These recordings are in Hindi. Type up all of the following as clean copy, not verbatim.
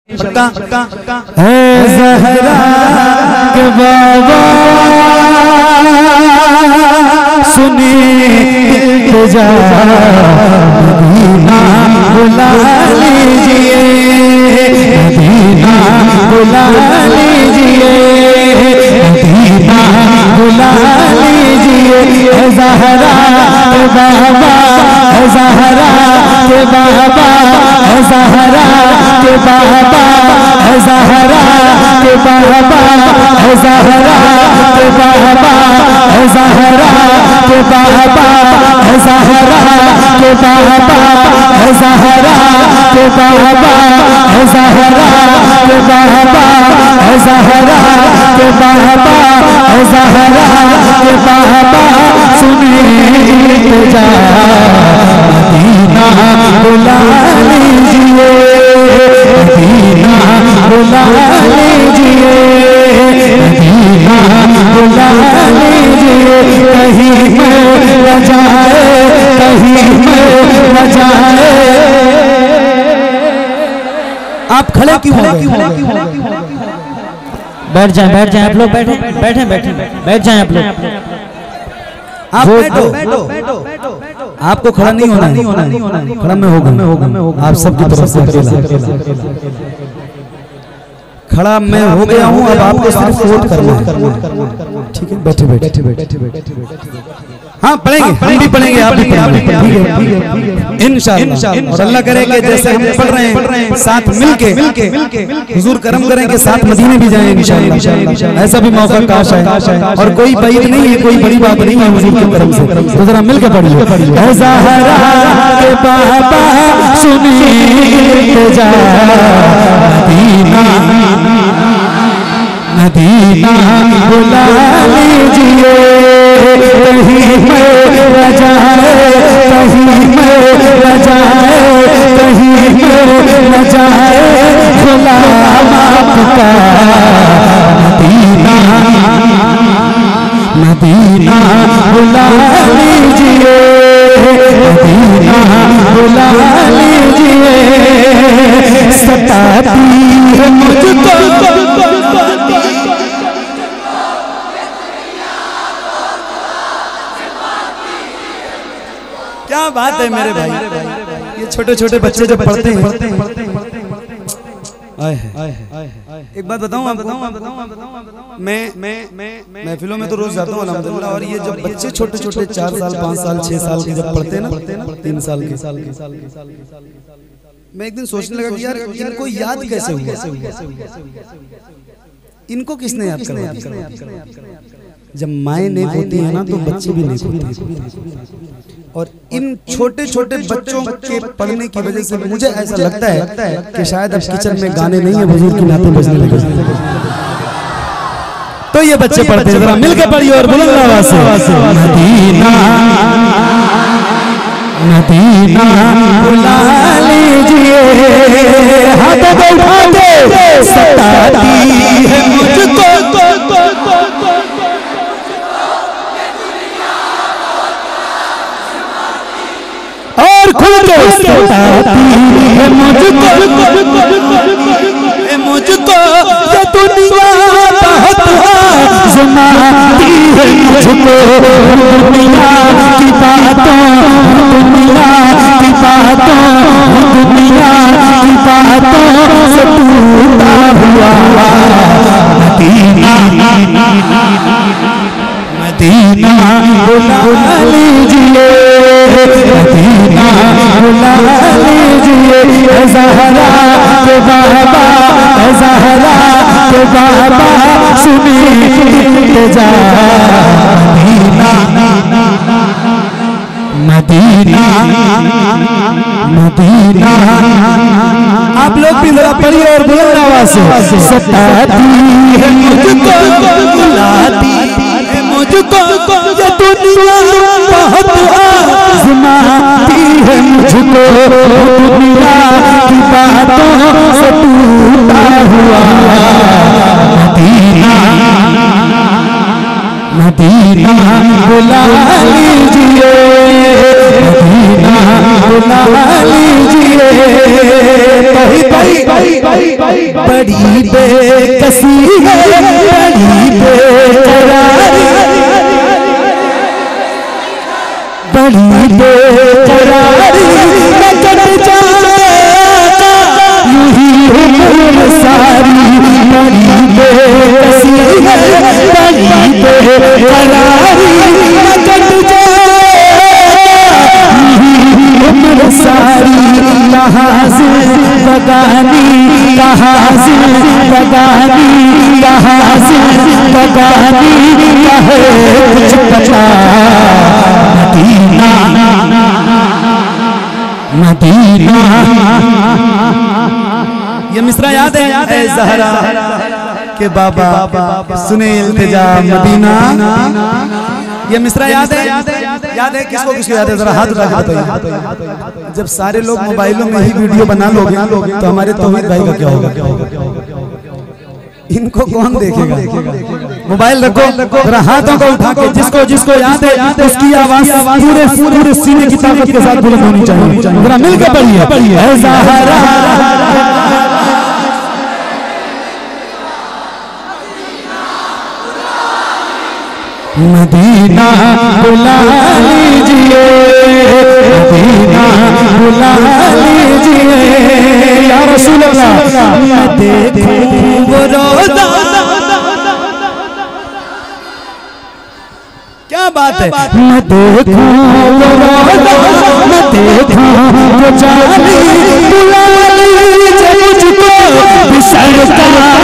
ज़हरा के बाबा सुने इल्तिजा मदीना बुला लीजिए, मदीना बुला लीजिए, मदीना बुला लीजिए। ज़हरा के बाबा, ज़हरा के बाबा, ज़हरा के बाबा, ज़हरा के बाबा, ज़हरा के बाबा, ज़हरा के बाबा, ज़हरा के बाबा, ज़हरा के बाबा, ज़हरा के बाबा, ज़हरा के बाबा, ज़हरा के बाबा सुनिए इल्तिजा मदीना बुला लीजिए, मदीना बुला लीजिए, मदीना बुला लीजिए। कहीं में न जाए, कहीं में न जाए। आप खड़े क्यों हो गए? बैठ जाएं आप लोग, बैठे बैठे बैठे बैठ जाएं आप लोग। आप बैठो, आपको खड़ा नहीं होना, खड़ा मैं होगा, आप सबकी तरफ से खड़ा मैं हो गया हूँ। अब आपको सिर्फ वोट करना है, ठीक है? बैठे बैठे बैठे बैठे हाँ पढ़ेंगे, हम भी पढ़ेंगे, आप भी पढ़ेंगे, इंशाअल्लाह। और अल्लाह करे कि जैसे हम पढ़ रहे हैं साथ मिलके हुजूर करम करें कि साथ मदीने भी जाएं इंशाअल्लाह। ऐसा भी मौका काश है, और कोई बैद नहीं है, कोई बड़ी बात नहीं है हुजूर के करम से। तो जरा मिलके पढ़िए। ज़हरा के बाबा सुनिए इल्तिजा मदीना, मदीना बुला लीजिए। कहीं में न जाए, कहीं में न जाए, कहीं में न जाए। खुला आपका मदीना, मदीना बुला लीजिए, मदीना बुला लीजिए। सताती है मुझको क्या बात है मेरे भाई। ये छोटे छोटे बच्चे जब पढ़ते हैं, एक बात बताऊं आपको, मैं महफिलों में तो रोज जाता हूँ अल्हम्दुलिल्लाह। और ये जब बच्चे छोटे छोटे 4 साल 5 साल 6 साल के जब पढ़ते हैं ना, 3 साल के, मैं एक दिन सोचने लगा कि यार इनको याद कैसे हुआ, इनको किसने याद करवाया? जब माएँ नेक होती है ना तो बच्चे भी नेक होते हैं। और इन छोटे छोटे बच्चों के पढ़ने की वजह से मुझे ऐसा लगता है कि शायद अब किचन में गाने नहीं है, हुजूर की नातें बजने लगे। तो ये बच्चे पढ़ते हैं, जरा मिलकर पढ़िए और बुलंद आवाज से मदीना, मदीना बुला लीजिए। हाथों को उठा दे, सताती है मुझको और खुद को सताती है मुझको, मुझको ये दुनिया बहुत आज़माती है मुझको। दुनिया की बातों, दुनिया की बातों, दुनिया की बातों से टूटा हुआ मदीना, मदीना बुला लीजिए, मदीना बुला लीजिए। ज़हरा के बाबा, ज़हरा के बाबा सुनिए इल्तिजा मदीना, मदीना, मदीना। आप लोग भी जरा पढ़िए और बुलंद आवाज से। सताती है मुझको, बुलाती है मुझको ये दुनिया बहुत आज़माती है मुझको। दुनिया की बातों से टूटा हुआ मदीना, मदीना बुला लीजिए, मदीना बुला लीजिए। बड़ी बेकसी है, बड़ी बेकरारी, बड़ी बेकरारी मैं कट जाएगा यूं ही उम्र सारी। बड़ी बेकसी है, बड़ी बेकरारी मैं कट उम्र सारी। कहाँ से बगानी, कहाँ से बगानी, कहाँ से बगानी कहे कुछ पता। मदीना मदीना ये मिसरा याद है ज़हरा के बाबा सुने इल्तिजा मदीना। ये मिसरा याद है किसको किसको याद है जरा हाथ उठा के बताइए। जब सारे लोग मोबाइलों में ही वीडियो बना लोगे तो हमारे तौहीद भाई का क्या होगा? इनको कौन देखेगा? मोबाइल रखो जरा हाथों को उठा के जिसको जिसको याद है उसकी आवाज पूरे सीने की ताकत के साथ बुलंद होनी चाहिए। जरा मिलकर पढ़िए ज़हरा मदीना बुला लीजिए, मदीना बुला लीजिए या रसूल अल्लाह। मैं देखूं वो रोज़ा, क्या बात है? मैं देखूं वो रोज़ा, मैं देखूं वो जानी, बुला लीजिए मुझको सरकार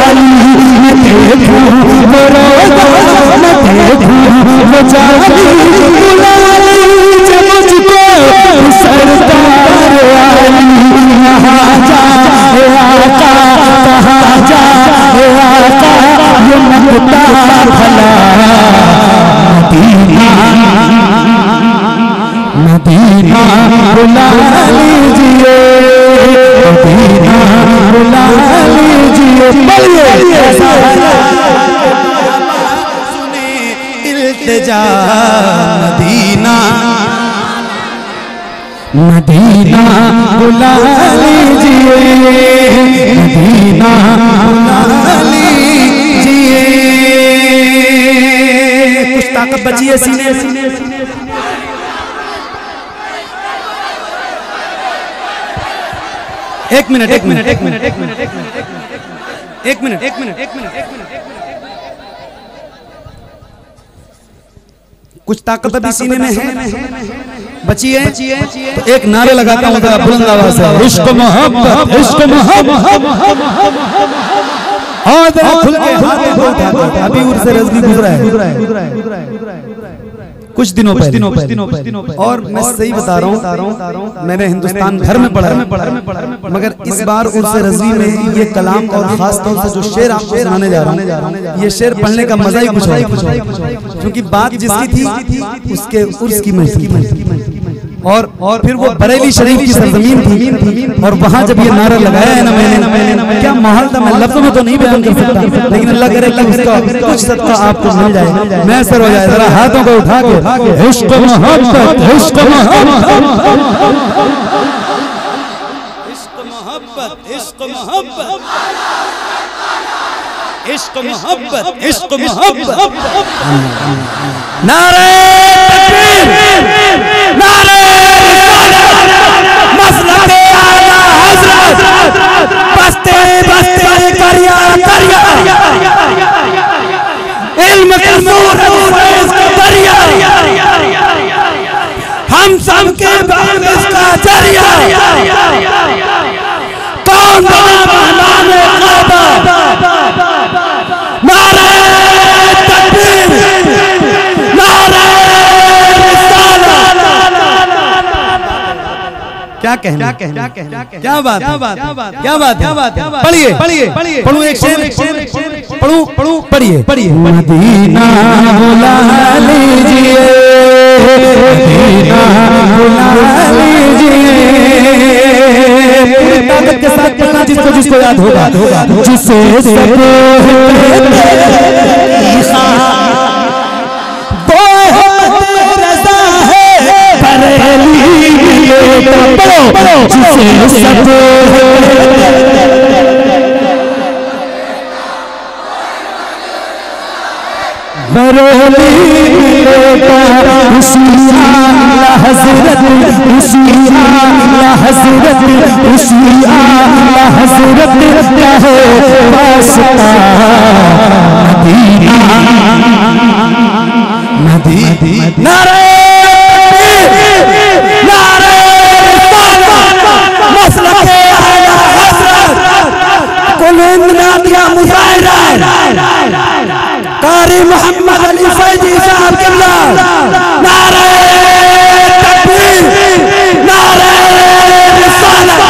आली। मैं देखूं वो रोज़ा, मैं देखूं वो जानी, बुला लीजिए मुझको सरकार आली। कहाँ जा आका, कहाँ जा आका ये मगता भला। मदीना मदीना बुला लीजिए, मदीना बुला लीजिए। सुने इल्तिजा मदीना मदीना बुला लीजिए, मदीना बुला लीजिए। कुछ ताकत बची है सीने। एक मिनट कुछ ताकत अभी सीने में है, बची है तो एक नारे लगाता हूँ बुलंद आवाज से। इश्क मोहब्बत, इश्क मोहब्बत और खुल के हाथ। अभी उर्स रज़वी गुजरा है कुछ दिनों पहले और मैं सही बता रहा हूँ, मैंने हिंदुस्तान भर में पढ़ा मगर इस बार उर्स रज़वी में ये कलाम और खास तौर से जो शेर आपको सुनाने जा रहा हूँ, ये शेर पढ़ने का मजा ही कुछ है। क्योंकि बात जिसकी थी उसके उर्स की महफिल और फिर वो बरेली शरीफ की सरजमीन थी और वहाँ जब ये नारा लगाया है ना मैंने, क्या माहौल था, मैं लफ्ज़ों में तो नहीं बयान कर सकता, लेकिन अल्लाह करे कि उसका कुछ सदका आपको मिल जाए, मैसर हो जाए। जरा हाथों को उठा के इश्क मोहब्बत, इश्क मोहब्बत, इश्क मोहब्बत, इश्क मोहब्बत, इश्क मोहब्बत, इश्क मोहब्बत। नारे तकबीर, नारे मसलके आला हज़रत, बस्ते बस्ते करिया करिया, इल्म का नूर फैज़ का दरिया, हम सब के बाद इसका जरिया, कौन बना बहलाने क़ाबा। नारे तकबीर, नारे क्या कहना, क्या बात, पढ़िए पढ़ूं एक शेर, पढ़ूं पढ़िए। मदीना बुला लीजिए, मदीना बुला लीजिए। पूरी ताकत के साथ पढ़ना जिसको जिसको याद होगा, जिसे बरेली मिलेगा उसी आला हजरत, उसी आला हजरत, उसी आला हजरत का है वास्ता मदीना मदीना। नारे नारे मसलके आला हजरत कुलूम नादिया मुजाहिरा कारी मोहम्मद अली फैजी साहब किबला। नारे तकबीर, नारे रिसालत।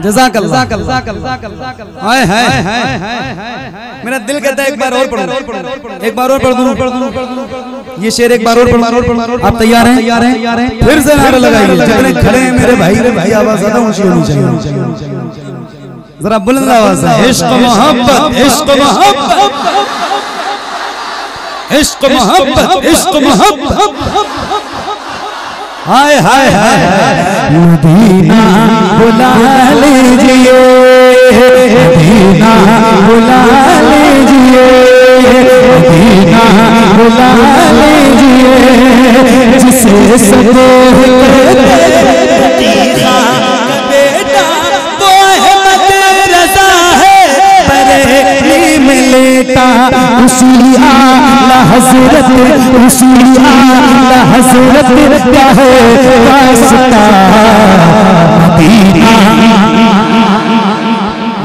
जज़ाकल्लाह। हाय हाय मेरा दिल कहता है एक बार और पढ़ो, एक बार और पढ़ दूं ये शेर, एक बार और पढ़। आप तैयार हैं? फिर से नारे लगाइए। जितने खड़े हैं मेरे भाई आवाज ज्यादा ऊंची होनी चाहिए, जरा बुलंद आवाज से। इश्क मोहब्बत, इश्क मोहब्बत, इश्क मोहब्बत, इश्क मोहब्बत। हाय हाय हाय मदीना बुला लीजिए, मदीना बुला लीजिए, मदीना बुला लीजिए, जिसे सदो उसी आला हजरत, उसी आला हजरत क्या है वास्ता मदीना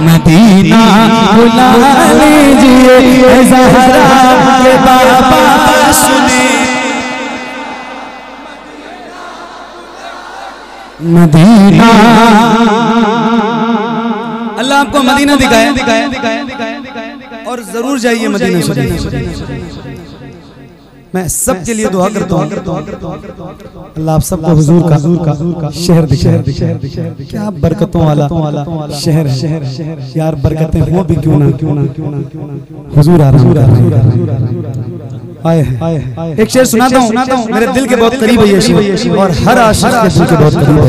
मदीना बुला लीजिए ज़हरा के बाबा सुने मदीना। अल्लाह आपको मदीना दिखाए और जरूर जाइए मदीना शरीफ। मैं सबके लिए दुआ करता हूँ अल्लाह आप सबको हुजूर का शहर दिखाए। क्या बरकतों वाला शहर है यार, बरकतें हो भी क्यों ना हुजूर आराम कर रहे हैं। एक शेर सुनाता हूँ, मेरे दिल के बहुत करीब है ये शेर और हर आशिक के दिल के बहुत करीब है।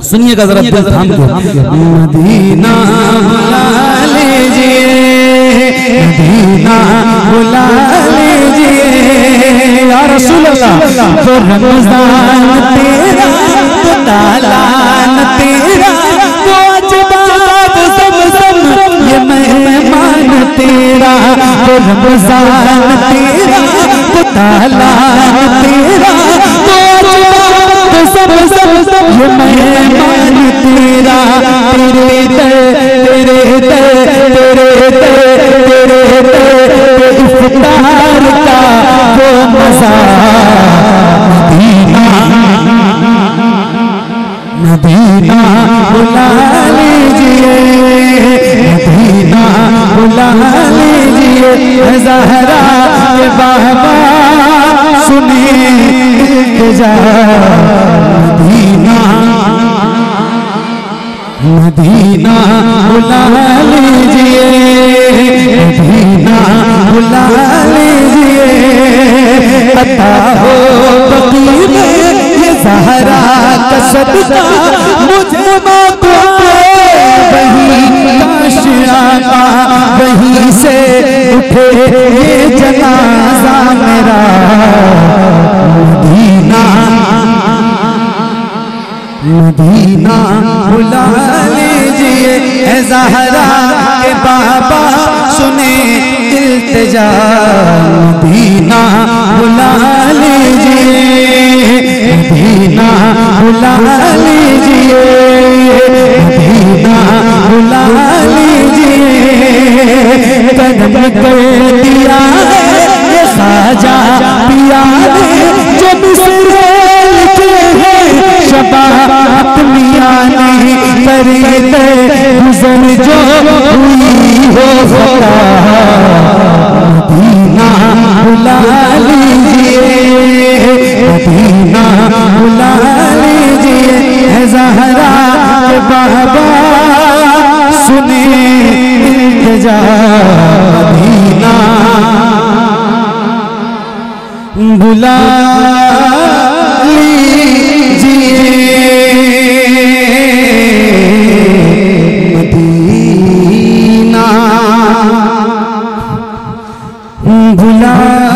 सुनिएगा जरा दिल थाम के। मदीना बुला लीजिए, मदीना बुला लीजिए या रसूल अल्लाह। तो रमजान तेरा, तो तालान तेरा, तो अजबाब ज़मज़म ये मेहमान तेरा। तो रमजान तेरा, तो तालान तेरा, तो अजबाब ज़मज़म ये मेहमान तेरा। तेरे दर, तेरे दर, तेरे दर, तेरे दर इफ्तार का वो मज़ा मदीना मदीना बुला लीजिए, मदीना बुला लीजिए ज़हरा के बाबा सुने जा मदीना मदीना बुला लीजिए, मदीना बुला लीजिए। अता हो बकी में ये ज़हरा का सदका मुझे मौत आए वहीं काश आका, वहीं से उठे ये जनाजा मेरा मदीना मदीना बुला लीजिए ज़हरा के बाबा सुने इल्तिजा। मदीना बुला लीजिए, मदीना बुला लीजिए, मदीना बुला लीजिए। कदम कर दिया ये ख्वाजा पिया ने जो मिसरे लिखे हैं शबात मियां ने तरीक़े गुज़र जो हुई हो खता। मदीना बुला लीजिए, मदीना बुला लीजिए ज़हरा के बाबा सुने इल्तिजा। मदीना बुला लीजिए, मदीना भुला